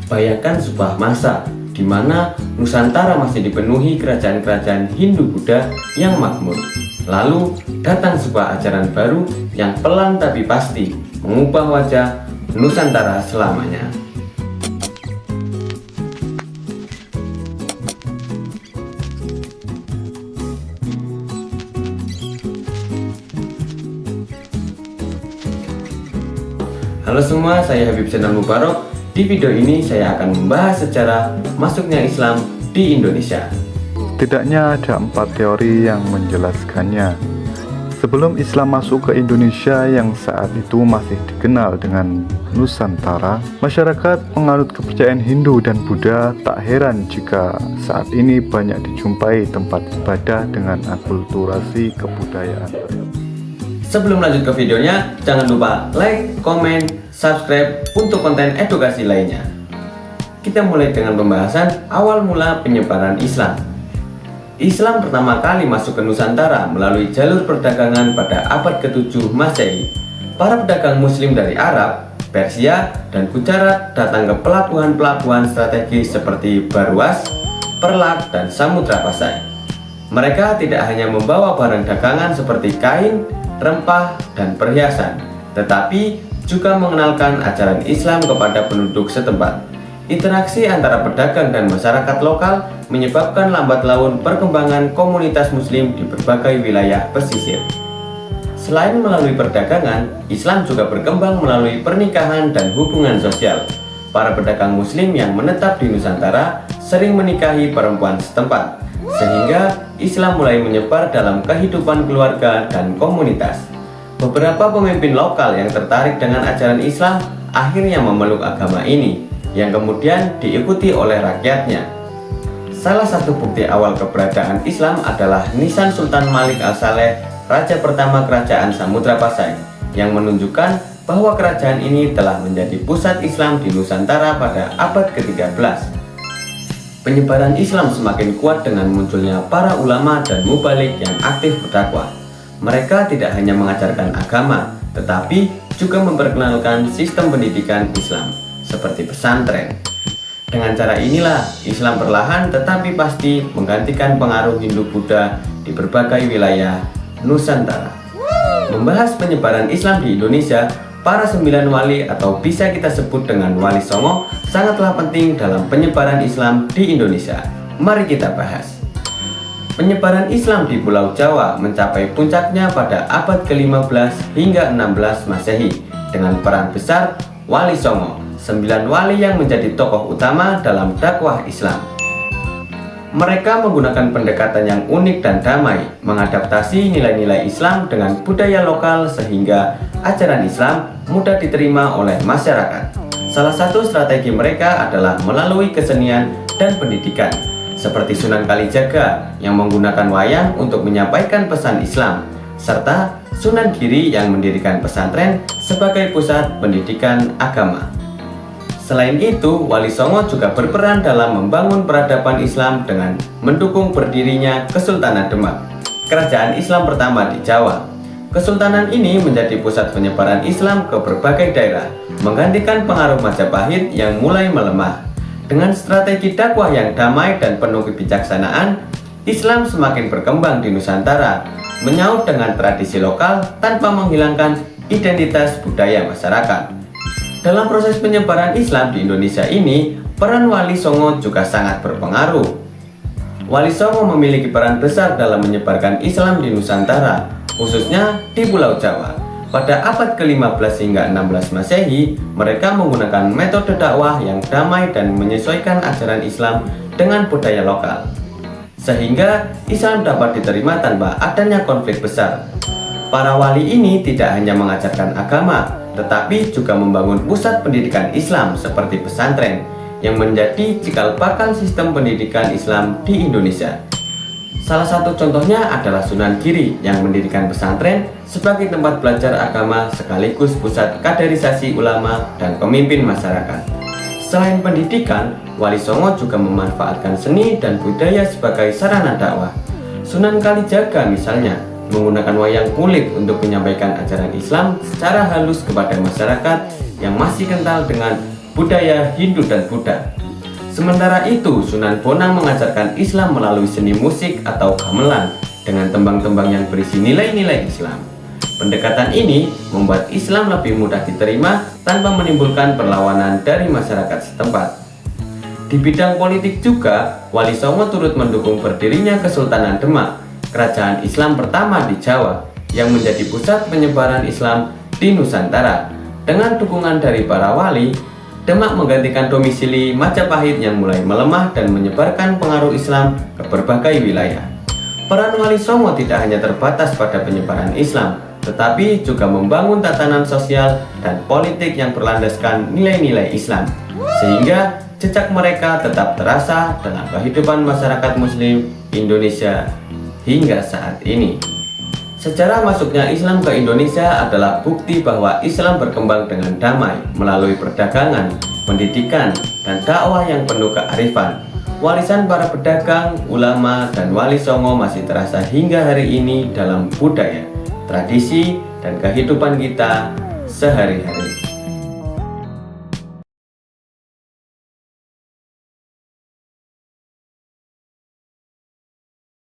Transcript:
Bayangkan sebuah masa di mana Nusantara masih dipenuhi kerajaan-kerajaan Hindu-Buddha yang makmur. Lalu datang sebuah ajaran baru yang pelan tapi pasti mengubah wajah Nusantara selamanya. Halo semua, saya Habib Zainal Mubarok. Di video ini saya akan membahas sejarah masuknya Islam di Indonesia. Setidaknya ada 4 teori yang menjelaskannya. Sebelum Islam masuk ke Indonesia yang saat itu masih dikenal dengan Nusantara, masyarakat penganut kepercayaan Hindu dan Buddha. Tak heran jika saat ini banyak dijumpai tempat ibadah dengan akulturasi kebudayaan. Sebelum lanjut ke videonya, jangan lupa like, komen, subscribe untuk konten edukasi lainnya. Kita mulai dengan pembahasan awal mula penyebaran Islam. Islam pertama kali masuk ke Nusantara melalui jalur perdagangan pada abad ke-7 Masehi. Para pedagang muslim dari Arab, Persia, dan Gujarat datang ke pelabuhan-pelabuhan strategis seperti Barwas, Perlak, dan Samudra Pasai. Mereka tidak hanya membawa barang dagangan seperti kain, rempah, dan perhiasan, tetapi juga mengenalkan ajaran Islam kepada penduduk setempat. Interaksi antara pedagang dan masyarakat lokal menyebabkan lambat laun perkembangan komunitas muslim di berbagai wilayah pesisir. Selain melalui perdagangan, Islam juga berkembang melalui pernikahan dan hubungan sosial. Para pedagang muslim yang menetap di Nusantara sering menikahi perempuan setempat, sehingga Islam mulai menyebar dalam kehidupan keluarga dan komunitas. Beberapa pemimpin lokal yang tertarik dengan ajaran Islam akhirnya memeluk agama ini, yang kemudian diikuti oleh rakyatnya. Salah satu bukti awal keberadaan Islam adalah nisan Sultan Malik Al-Saleh, raja pertama kerajaan Samudra Pasai, yang menunjukkan bahwa kerajaan ini telah menjadi pusat Islam di Nusantara pada abad ke-13. Penyebaran Islam semakin kuat dengan munculnya para ulama dan mubalik yang aktif berdakwah. Mereka tidak hanya mengajarkan agama, tetapi juga memperkenalkan sistem pendidikan Islam, seperti pesantren. Dengan cara inilah, Islam perlahan tetapi pasti menggantikan pengaruh Hindu-Buddha di berbagai wilayah Nusantara. Membahas penyebaran Islam di Indonesia, para 9 wali atau bisa kita sebut dengan Wali Songo sangatlah penting dalam penyebaran Islam di Indonesia. Mari kita bahas. Penyebaran Islam di Pulau Jawa mencapai puncaknya pada abad ke-15 hingga 16 Masehi dengan peran besar Wali Songo, 9 wali yang menjadi tokoh utama dalam dakwah Islam. Mereka menggunakan pendekatan yang unik dan damai, mengadaptasi nilai-nilai Islam dengan budaya lokal sehingga ajaran Islam mudah diterima oleh masyarakat. Salah satu strategi mereka adalah melalui kesenian dan pendidikan, seperti Sunan Kalijaga yang menggunakan wayang untuk menyampaikan pesan Islam, serta Sunan Giri yang mendirikan pesantren sebagai pusat pendidikan agama. Selain itu, Wali Songo juga berperan dalam membangun peradaban Islam dengan mendukung berdirinya Kesultanan Demak, kerajaan Islam pertama di Jawa. Kesultanan ini menjadi pusat penyebaran Islam ke berbagai daerah, menggantikan pengaruh Majapahit yang mulai melemah. Dengan strategi dakwah yang damai dan penuh kebijaksanaan, Islam semakin berkembang di Nusantara, menyaut dengan tradisi lokal tanpa menghilangkan identitas budaya masyarakat. Dalam proses penyebaran Islam di Indonesia ini, peran Wali Songo juga sangat berpengaruh. Wali Songo memiliki peran besar dalam menyebarkan Islam di Nusantara, khususnya di Pulau Jawa. Pada abad ke-15 hingga 16 Masehi, mereka menggunakan metode dakwah yang damai dan menyesuaikan ajaran Islam dengan budaya lokal, sehingga Islam dapat diterima tanpa adanya konflik besar. Para wali ini tidak hanya mengajarkan agama, tetapi juga membangun pusat pendidikan Islam seperti pesantren, yang menjadi cikal bakal sistem pendidikan Islam di Indonesia. Salah satu contohnya adalah Sunan Giri yang mendirikan pesantren sebagai tempat belajar agama sekaligus pusat kaderisasi ulama dan pemimpin masyarakat. Selain pendidikan, Wali Songo juga memanfaatkan seni dan budaya sebagai sarana dakwah. Sunan Kalijaga misalnya menggunakan wayang kulit untuk menyampaikan ajaran Islam secara halus kepada masyarakat yang masih kental dengan budaya Hindu dan Buddha. Sementara itu, Sunan Bonang mengajarkan Islam melalui seni musik atau gamelan dengan tembang-tembang yang berisi nilai-nilai Islam. Pendekatan ini membuat Islam lebih mudah diterima tanpa menimbulkan perlawanan dari masyarakat setempat. Di bidang politik juga, Wali Songo turut mendukung berdirinya Kesultanan Demak, kerajaan Islam pertama di Jawa, yang menjadi pusat penyebaran Islam di Nusantara. Dengan dukungan dari para wali, Demak menggantikan domisili Majapahit yang mulai melemah dan menyebarkan pengaruh Islam ke berbagai wilayah. Peran Wali Songo tidak hanya terbatas pada penyebaran Islam, tetapi juga membangun tatanan sosial dan politik yang berlandaskan nilai-nilai Islam, sehingga jejak mereka tetap terasa dalam kehidupan masyarakat Muslim Indonesia hingga saat ini. Sejarah masuknya Islam ke Indonesia adalah bukti bahwa Islam berkembang dengan damai melalui perdagangan, pendidikan, dan dakwah yang penuh kearifan. Warisan para pedagang, ulama, dan Wali Songo masih terasa hingga hari ini dalam budaya, tradisi, dan kehidupan kita sehari-hari.